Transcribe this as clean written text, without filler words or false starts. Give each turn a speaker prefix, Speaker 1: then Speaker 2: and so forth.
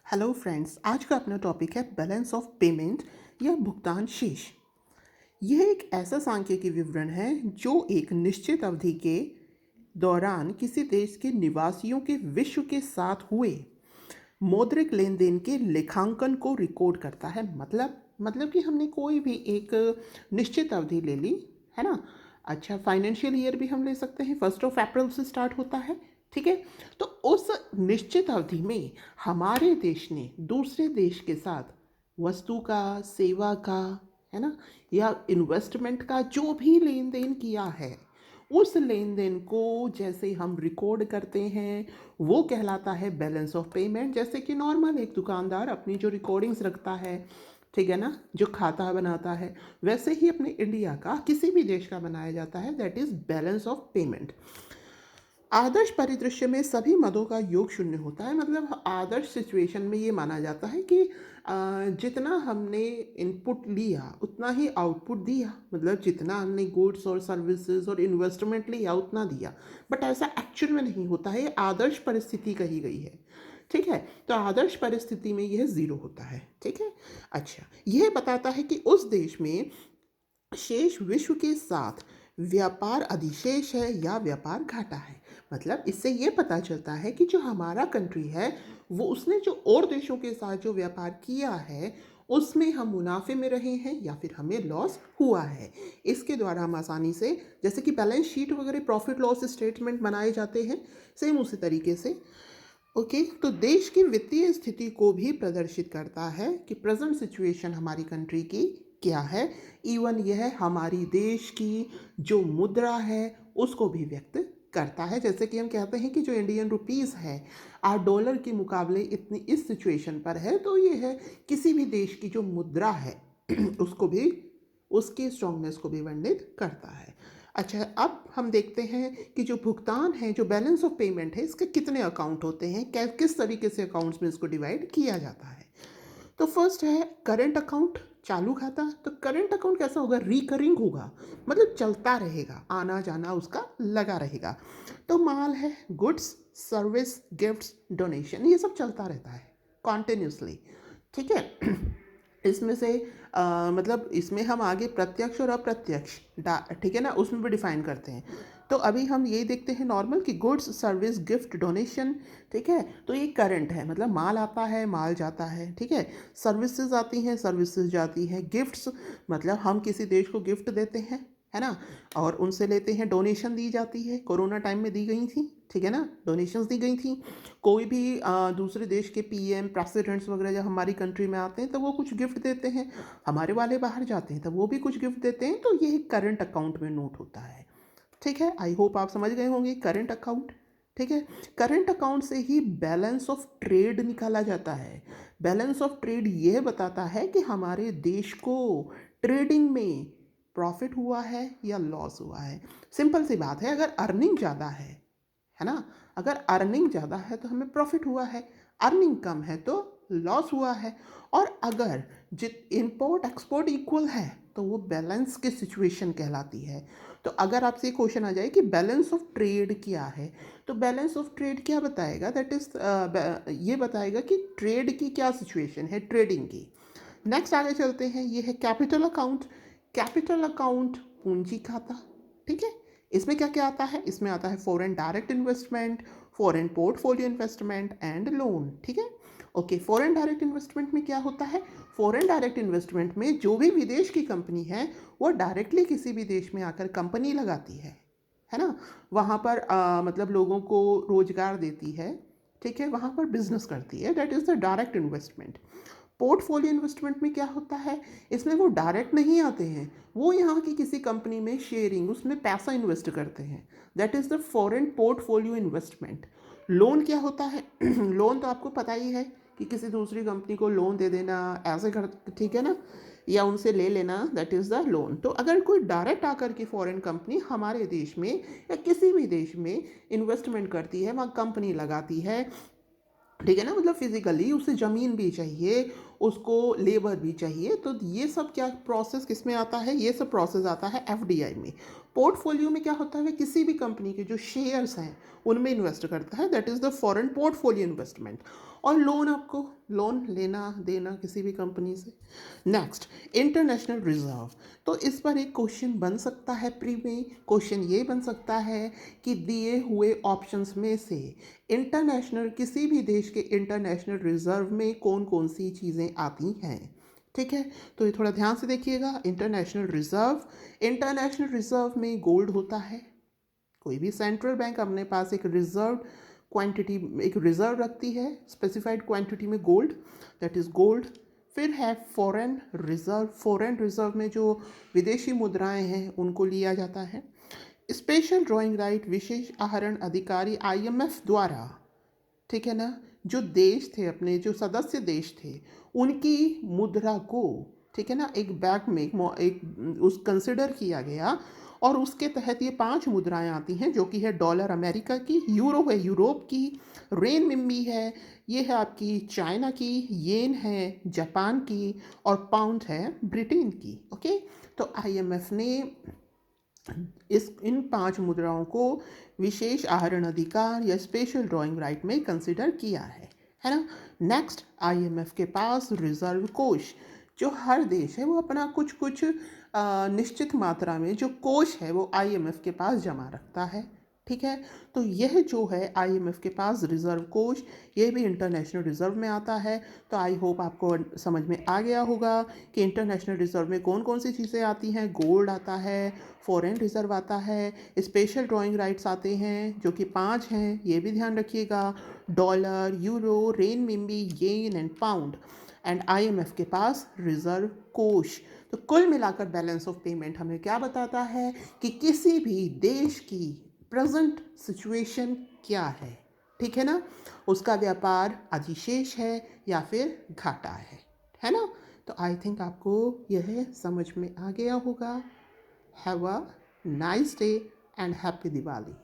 Speaker 1: Hello friends, आज का अपना टॉपिक है बैलेंस ऑफ पेमेंट या भुगतान शेष। यह एक ऐसा सांख्यिकी विवरण है जो एक निश्चित अवधि के दौरान किसी देश के निवासियों के विश्व के साथ हुए मौद्रिक लेन देन के लेखांकन को रिकॉर्ड करता है। मतलब कि हमने कोई भी एक निश्चित अवधि ले ली है ना। अच्छा, फाइनेंशियल ईयर भी हम ले सकते हैं, 1 अप्रैल से स्टार्ट होता है, ठीक है। तो उस निश्चित अवधि में हमारे देश ने दूसरे देश के साथ वस्तु का, सेवा का, है ना, या इन्वेस्टमेंट का जो भी लेन देन किया है, उस लेन देन को जैसे हम रिकॉर्ड करते हैं वो कहलाता है बैलेंस ऑफ पेमेंट। जैसे कि नॉर्मल एक दुकानदार अपनी जो रिकॉर्डिंग्स रखता है, ठीक है ना, जो खाता बनाता है, वैसे ही अपने इंडिया का किसी भी देश का बनाया जाता है, that is balance of payment. आदर्श परिदृश्य में सभी मदों का योग शून्य होता है। मतलब आदर्श सिचुएशन में ये माना जाता है कि जितना हमने इनपुट लिया उतना ही आउटपुट दिया। मतलब जितना हमने गुड्स और सर्विसेज और इन्वेस्टमेंट लिया उतना दिया, बट ऐसा एक्चुअल में नहीं होता है। ये आदर्श परिस्थिति कही गई है, ठीक है। तो आदर्श परिस्थिति में यह ज़ीरो होता है, ठीक है। अच्छा, यह बताता है कि उस देश में शेष विश्व के साथ व्यापार अधिशेष है या व्यापार घाटा है। मतलब इससे ये पता चलता है कि जो हमारा कंट्री है वो उसने जो और देशों के साथ जो व्यापार किया है उसमें हम मुनाफे में रहे हैं या फिर हमें लॉस हुआ है। इसके द्वारा हम आसानी से, जैसे कि बैलेंस शीट वगैरह प्रॉफिट लॉस स्टेटमेंट बनाए जाते हैं, सेम उसी तरीके से ओके। तो देश की वित्तीय स्थिति को भी प्रदर्शित करता है कि प्रेजेंट सिचुएशन हमारी कंट्री की क्या है। इवन यह हमारी देश की जो मुद्रा है उसको भी व्यक्त करता है। जैसे कि हम कहते हैं कि जो इंडियन रुपीस है आज डॉलर के मुकाबले इतनी इस सिचुएशन पर है, तो ये है किसी भी देश की जो मुद्रा है उसको भी, उसकी स्ट्रांगनेस को भी वर्णित करता है। अच्छा, अब हम देखते हैं कि जो भुगतान है, जो बैलेंस ऑफ पेमेंट है, इसके कितने अकाउंट होते हैं, किस तरीके से अकाउंट्स में इसको डिवाइड किया जाता है। तो फर्स्ट है करंट अकाउंट, चालू खाता। तो करंट अकाउंट कैसा होगा? रिकरिंग होगा, मतलब चलता रहेगा, आना जाना उसका लगा रहेगा। तो माल है, गुड्स, सर्विस, गिफ्ट्स, डोनेशन, ये सब चलता रहता है कॉन्टिन्यूसली, ठीक है। इसमें से मतलब इसमें हम आगे प्रत्यक्ष और अप्रत्यक्ष ठीक है ना, उसमें भी डिफाइन करते हैं। तो अभी हम ये देखते हैं नॉर्मल कि गुड्स, सर्विस, गिफ्ट, डोनेशन, ठीक है। तो ये करंट है, मतलब माल आता है, माल जाता है, ठीक है। सर्विसेज आती हैं, सर्विसेज जाती हैं। गिफ्ट्स मतलब हम किसी देश को गिफ्ट देते हैं, है ना, और उनसे लेते हैं। डोनेशन दी जाती है, कोरोना टाइम में दी गई थी, ठीक है ना, डोनेशंस दी गई थी। कोई भी दूसरे देश के पीएम, प्रेसिडेंट्स वगैरह जब हमारी कंट्री में आते हैं तो वो कुछ गिफ्ट देते हैं, हमारे वाले बाहर जाते हैं तब वो भी कुछ गिफ्ट देते हैं। तो ये करंट अकाउंट में नोट होता है, ठीक है। आई होप आप समझ गए होंगे करंट अकाउंट, ठीक है। करंट अकाउंट से ही बैलेंस ऑफ ट्रेड निकाला जाता है। बैलेंस ऑफ ट्रेड यह बताता है कि हमारे देश को ट्रेडिंग में प्रॉफिट हुआ है या लॉस हुआ है। सिंपल सी बात है, अगर अर्निंग ज़्यादा है ना, अगर अर्निंग ज़्यादा है तो हमें प्रॉफिट हुआ है, अर्निंग कम है तो लॉस हुआ है। और अगर जित इम्पोर्ट एक्सपोर्ट इक्वल है तो वो बैलेंस की सिचुएशन कहलाती है। तो अगर आपसे क्वेश्चन आ जाए कि बैलेंस ऑफ ट्रेड क्या है, तो बैलेंस ऑफ ट्रेड क्या बताएगा? दैट इज ये बताएगा कि ट्रेड की क्या सिचुएशन है, ट्रेडिंग की। नेक्स्ट आगे चलते हैं, ये है कैपिटल अकाउंट। कैपिटल अकाउंट पूंजी खाता, ठीक है। इसमें क्या क्या आता है? इसमें आता है foreign direct investment, foreign portfolio investment and loan, ठीक है। ओके, फॉरेन डायरेक्ट इन्वेस्टमेंट में क्या होता है? फॉरेन डायरेक्ट इन्वेस्टमेंट में जो भी विदेश की कंपनी है वो डायरेक्टली किसी भी देश में आकर कंपनी लगाती है ना। वहाँ पर मतलब लोगों को रोजगार देती है, ठीक है, वहाँ पर बिजनेस करती है, that is the direct investment. Portfolio investment में क्या होता है? इसमें वो डायरेक्ट नहीं आते हैं, वो यहाँ की किसी कंपनी में शेयरिंग, उसमें पैसा इन्वेस्ट करते हैं, that is the foreign portfolio investment. Loan क्या होता है? लोन तो आपको पता ही है कि किसी दूसरी कंपनी को लोन दे देना, ऐसे कर, ठीक है ना, या उनसे ले लेना, दैट इज़ द लोन। तो अगर कोई डायरेक्ट आकर के फॉरेन कंपनी हमारे देश में या किसी भी देश में इन्वेस्टमेंट करती है, वहाँ कंपनी लगाती है, ठीक है ना, मतलब फिजिकली उसे ज़मीन भी चाहिए, उसको लेबर भी चाहिए, तो ये सब क्या प्रोसेस किस में आता है, ये सब प्रोसेस आता है एफडीआई में। पोर्टफोलियो में क्या होता है, किसी भी कंपनी के जो शेयर्स हैं उनमें इन्वेस्ट करता है, that is the foreign portfolio investment. और लोन, आपको लोन लेना देना किसी भी कंपनी से। Next, international reserve. तो इस पर एक क्वेश्चन बन सकता है प्री में, क्वेश्चन ये बन सकता है कि दिए हुए ऑप्शंस में से इंटरनेशनल, किसी भी देश के इंटरनेशनल रिजर्व में कौन कौन सी चीज़ें आती हैं। ठीक है, तो ये थोड़ा ध्यान से देखिएगा। इंटरनेशनल रिजर्व में गोल्ड होता है। कोई भी सेंट्रल बैंक अपने पास एक रिजर्व क्वांटिटी, एक रिजर्व रखती है स्पेसिफाइड क्वांटिटी में गोल्ड, दैट इज़ गोल्ड। फिर है फॉरेन रिजर्व। फॉरेन रिजर्व में जो विदेशी मुद्राएं हैं उनको लिया जाता है। स्पेशल ड्राइंग राइट, विशेष आहरण अधिकारी आईएमएफ द्वारा, ठीक है ना, जो देश थे अपने, जो सदस्य देश थे, उनकी मुद्रा को, ठीक है ना, एक बैग में एक उस कंसिडर किया गया। और उसके तहत ये 5 मुद्राएं आती हैं, जो कि है डॉलर अमेरिका की, यूरो है यूरोप की, रेन मिम्बी है, ये है आपकी चाइना की, येन है जापान की, और पाउंड है ब्रिटेन की। ओके, तो आईएमएफ ने इन 5 मुद्राओं को विशेष आहरण अधिकार या स्पेशल ड्राइंग राइट में कंसिडर किया है ना। नेक्स्ट, आईएमएफ के पास रिजर्व कोष, जो हर देश है वो अपना कुछ कुछ निश्चित मात्रा में जो कोष है वो आईएमएफ के पास जमा रखता है। ठीक है, तो यह जो है आईएमएफ के पास रिजर्व कोष, ये भी इंटरनेशनल रिजर्व में आता है। तो आई होप आपको समझ में आ गया होगा कि इंटरनेशनल रिजर्व में कौन कौन सी चीज़ें आती हैं। गोल्ड आता है, फॉरेन रिजर्व आता है, स्पेशल ड्राइंग राइट्स आते हैं जो कि 5 हैं, ये भी ध्यान रखिएगा, dollar, euro, renminbi, yen and pound. And IMF के पास रिजर्व कोष। तो कुल मिलाकर बैलेंस ऑफ पेमेंट हमें क्या बताता है कि किसी भी देश की प्रेजेंट सिचुएशन क्या है, ठीक है ना, उसका व्यापार अधिशेष है या फिर घाटा है ना। तो आई थिंक आपको यह समझ में आ गया होगा। Have a nice day and happy Diwali.